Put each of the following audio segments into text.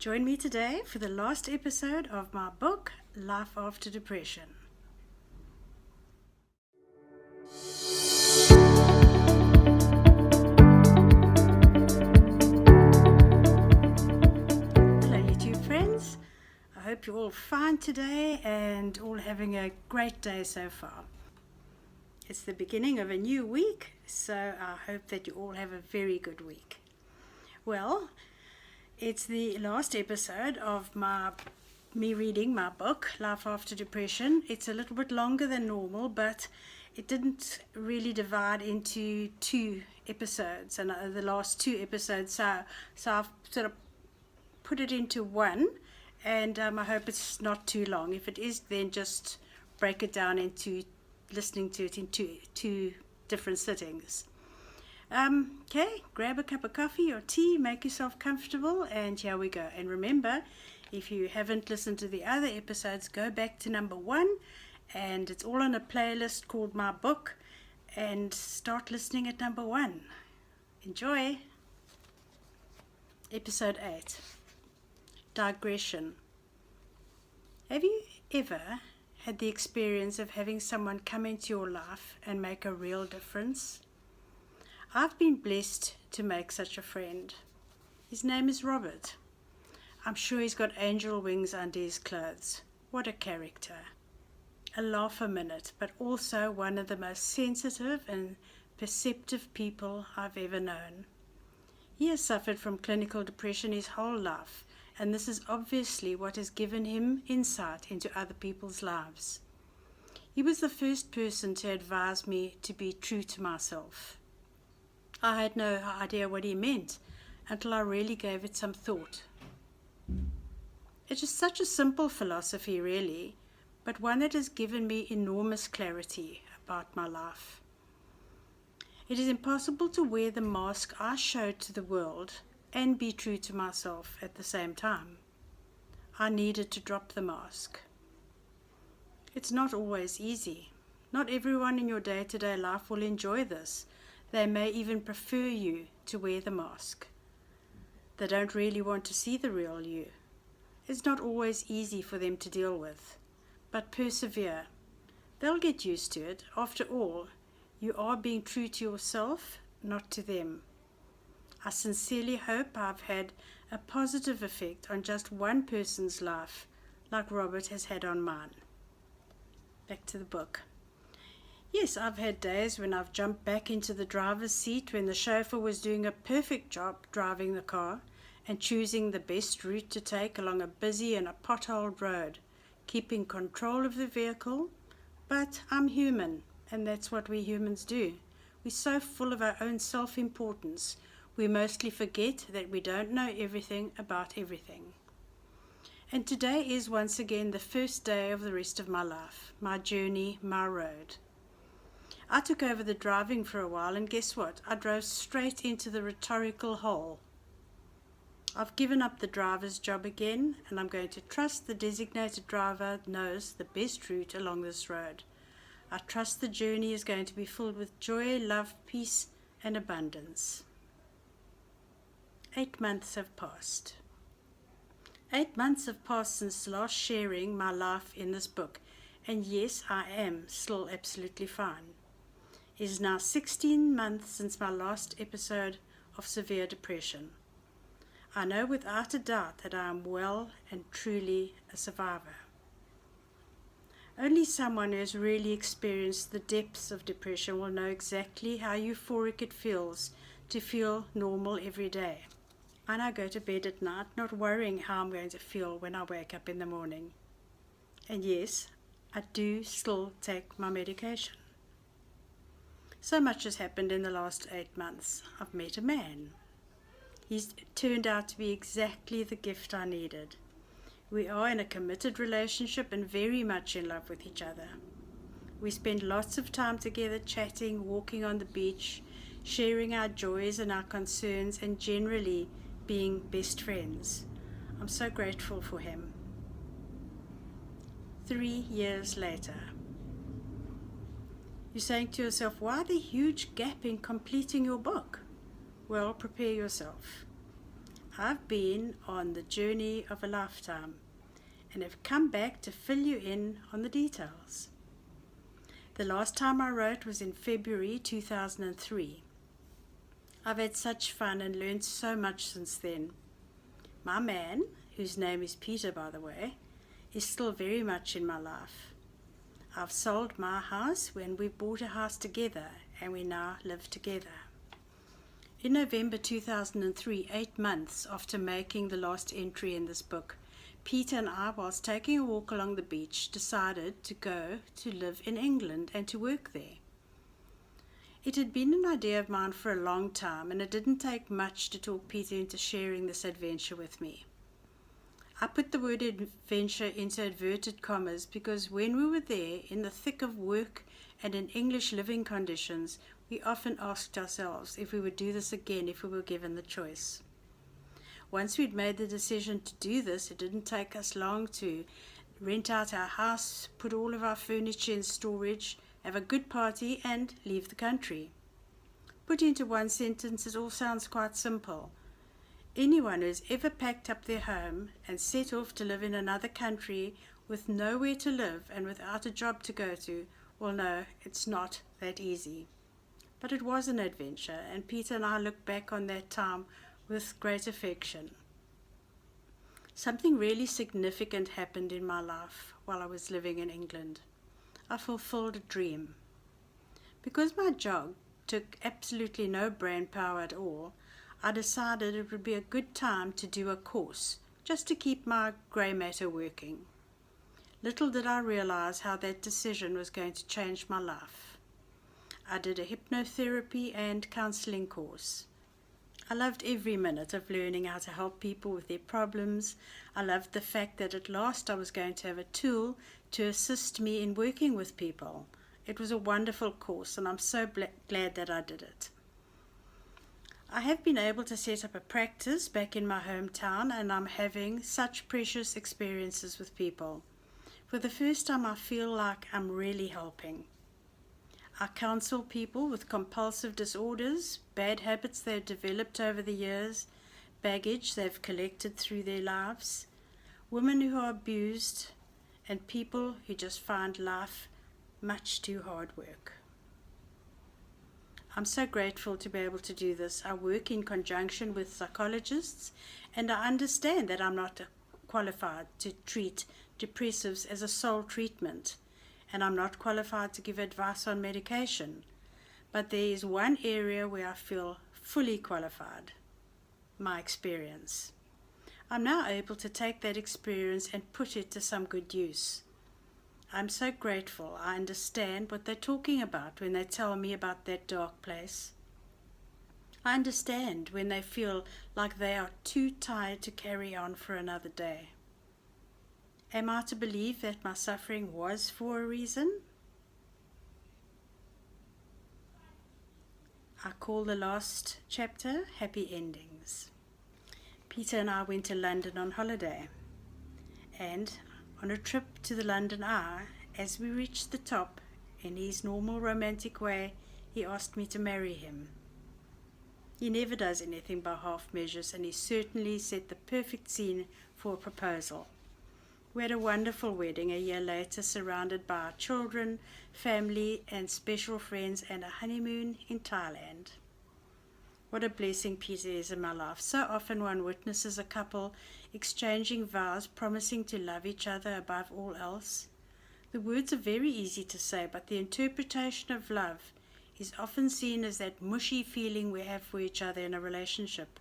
Join me today for the last episode of my book, Life After Depression. Hello YouTube friends, I hope you're all fine today and all having a great day so far. It's the beginning of a new week, so I hope that you all have a very good week. Well, it's the last episode of me reading my book, Life After Depression. It's a little bit longer than normal, but it didn't really divide into two episodes, and the last two episodes, so I've sort of put it into one, and I hope it's not too long. If it is, then just break it down into listening to it in two different sittings. Okay, grab a cup of coffee or tea, make yourself comfortable, and here we go. And remember, if you haven't listened to the other episodes, go back to number 1, and it's all on a playlist called My Book, and start listening at number 1. Enjoy! Episode 8, Digression. Have you ever had the experience of having someone come into your life and make a real difference? I've been blessed to make such a friend. His name is Robert. I'm sure he's got angel wings under his clothes. What a character. A laugh a minute, but also one of the most sensitive and perceptive people I've ever known. He has suffered from clinical depression his whole life, and this is obviously what has given him insight into other people's lives. He was the first person to advise me to be true to myself. I had no idea what he meant until I really gave it some thought. It's just such a simple philosophy, really, but one that has given me enormous clarity about my life. It is impossible to wear the mask I showed to the world and be true to myself at the same time. I needed to drop the mask. It's not always easy. Not everyone in your day-to-day life will enjoy this. They may even prefer you to wear the mask. They don't really want to see the real you. It's not always easy for them to deal with, but persevere. They'll get used to it. After all, you are being true to yourself, not to them. I sincerely hope I've had a positive effect on just one person's life, like Robert has had on mine. Back to the book. Yes, I've had days when I've jumped back into the driver's seat when the chauffeur was doing a perfect job driving the car and choosing the best route to take along a busy and a potholed road, keeping control of the vehicle. But I'm human, and that's what we humans do. We're so full of our own self-importance, we mostly forget that we don't know everything about everything. And today is once again the first day of the rest of my life, my journey, my road. I took over the driving for a while, and guess what? I drove straight into the rhetorical hole. I've given up the driver's job again, and I'm going to trust the designated driver knows the best route along this road. I trust the journey is going to be filled with joy, love, peace, and abundance. 8 months have passed. 8 months have passed since last sharing my life in this book, and yes, I am still absolutely fine. It is now 16 months since my last episode of severe depression. I know without a doubt that I am well and truly a survivor. Only someone who has really experienced the depths of depression will know exactly how euphoric it feels to feel normal every day. And I go to bed at night not worrying how I'm going to feel when I wake up in the morning. And yes, I do still take my medication. So much has happened in the last 8 months. I've met a man. He's turned out to be exactly the gift I needed. We are in a committed relationship and very much in love with each other. We spend lots of time together chatting, walking on the beach, sharing our joys and our concerns, and generally being best friends. I'm so grateful for him. 3 years later. You're saying to yourself, why the huge gap in completing your book? Well, prepare yourself. I've been on the journey of a lifetime and have come back to fill you in on the details. The last time I wrote was in February 2003. I've had such fun and learned so much since then. My man, whose name is Peter by the way, is still very much in my life. I've sold my house when we bought a house together and we now live together. In November 2003, 8 months after making the last entry in this book, Peter and I, whilst taking a walk along the beach, decided to go to live in England and to work there. It had been an idea of mine for a long time, and it didn't take much to talk Peter into sharing this adventure with me. I put the word adventure into inverted commas because when we were there, in the thick of work and in English living conditions, we often asked ourselves if we would do this again if we were given the choice. Once we'd made the decision to do this, it didn't take us long to rent out our house, put all of our furniture in storage, have a good party and leave the country. Put into one sentence, it all sounds quite simple. Anyone who has ever packed up their home and set off to live in another country with nowhere to live and without a job to go to will know it's not that easy. But it was an adventure, and Peter and I look back on that time with great affection. Something really significant happened in my life while I was living in England. I fulfilled a dream. Because my job took absolutely no brain power at all, I decided it would be a good time to do a course, just to keep my grey matter working. Little did I realize how that decision was going to change my life. I did a hypnotherapy and counseling course. I loved every minute of learning how to help people with their problems. I loved the fact that at last I was going to have a tool to assist me in working with people. It was a wonderful course, and I'm so glad that I did it. I have been able to set up a practice back in my hometown, and I'm having such precious experiences with people. For the first time, I feel like I'm really helping. I counsel people with compulsive disorders, bad habits they've developed over the years, baggage they've collected through their lives, women who are abused, and people who just find life much too hard work. I'm so grateful to be able to do this. I work in conjunction with psychologists, and I understand that I'm not qualified to treat depressives as a sole treatment, and I'm not qualified to give advice on medication. But there is one area where I feel fully qualified: my experience. I'm now able to take that experience and put it to some good use. I'm so grateful I understand what they're talking about when they tell me about that dark place. I understand when they feel like they are too tired to carry on for another day. Am I to believe that my suffering was for a reason? I call the last chapter Happy Endings. Peter and I went to London on holiday, and on a trip to the London Eye, as we reached the top, in his normal romantic way, he asked me to marry him. He never does anything by half measures, and he certainly set the perfect scene for a proposal. We had a wonderful wedding a year later, surrounded by our children, family, and special friends, and a honeymoon in Thailand. What a blessing Peter is in my life. So often one witnesses a couple exchanging vows, promising to love each other above all else. The words are very easy to say, but the interpretation of love is often seen as that mushy feeling we have for each other in a relationship.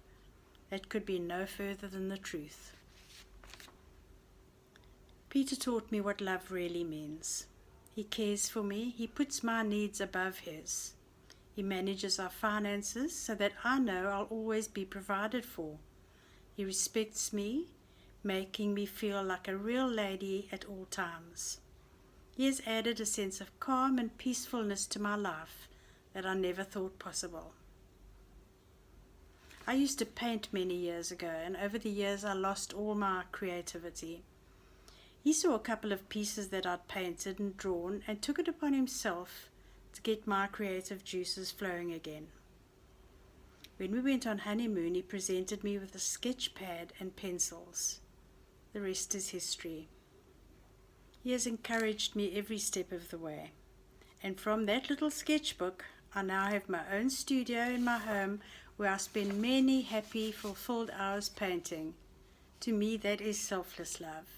That could be no further than the truth. Peter taught me what love really means. He cares for me. He puts my needs above his. He manages our finances so that I know I'll always be provided for. He respects me, making me feel like a real lady at all times. He has added a sense of calm and peacefulness to my life that I never thought possible. I used to paint many years ago, and over the years I lost all my creativity. He saw a couple of pieces that I'd painted and drawn and took it upon himself to get my creative juices flowing again. When we went on honeymoon, he presented me with a sketch pad and pencils. The rest is history. He has encouraged me every step of the way. And from that little sketchbook, I now have my own studio in my home where I spend many happy, fulfilled hours painting. To me, that is selfless love.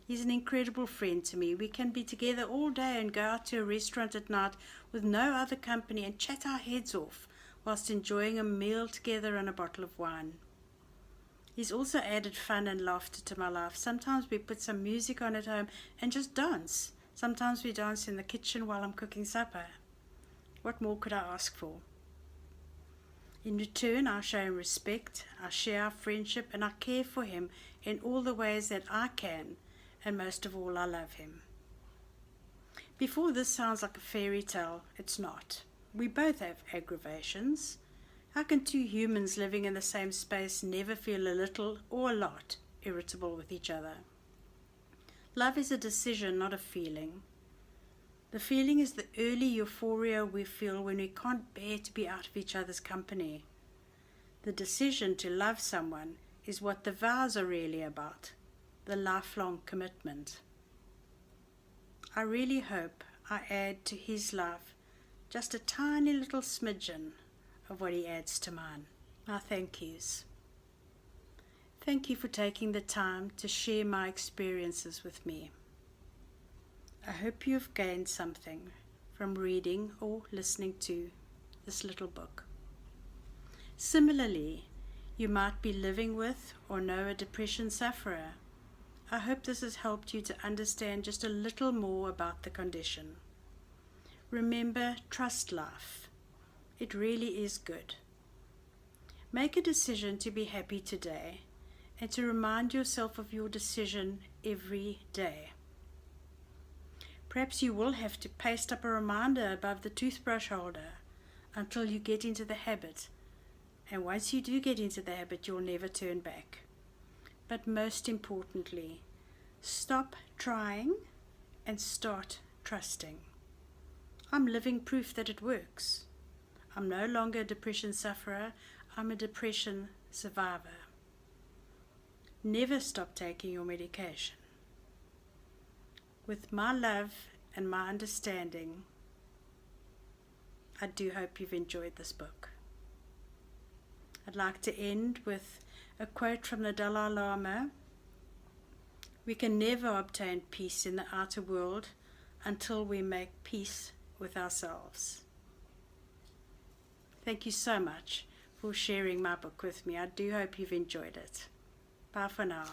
He's an incredible friend to me. We can be together all day and go out to a restaurant at night with no other company and chat our heads off whilst enjoying a meal together and a bottle of wine. He's also added fun and laughter to my life. Sometimes we put some music on at home and just dance. Sometimes we dance in the kitchen while I'm cooking supper. What more could I ask for? In return, I show him respect, I share our friendship, and I care for him in all the ways that I can, and most of all, I love him. Before this sounds like a fairy tale, it's not. We both have aggravations. How can two humans living in the same space never feel a little or a lot irritable with each other? Love is a decision, not a feeling. The feeling is the early euphoria we feel when we can't bear to be out of each other's company. The decision to love someone is what the vows are really about, the lifelong commitment. I really hope I add to his life just a tiny little smidgen of what he adds to mine. My thank yous. Thank you for taking the time to share my experiences with me. I hope you've gained something from reading or listening to this little book. Similarly, you might be living with or know a depression sufferer. I hope this has helped you to understand just a little more about the condition. Remember, trust life. It really is good. Make a decision to be happy today and to remind yourself of your decision every day. Perhaps you will have to paste up a reminder above the toothbrush holder until you get into the habit. And once you do get into the habit, you'll never turn back. But most importantly, stop trying and start trusting. I'm living proof that it works. I'm no longer a depression sufferer, I'm a depression survivor. Never stop taking your medication. With my love and my understanding, I do hope you've enjoyed this book. I'd like to end with a quote from the Dalai Lama. We can never obtain peace in the outer world until we make peace with ourselves. Thank you so much for sharing my book with me. I do hope you've enjoyed it. Bye for now.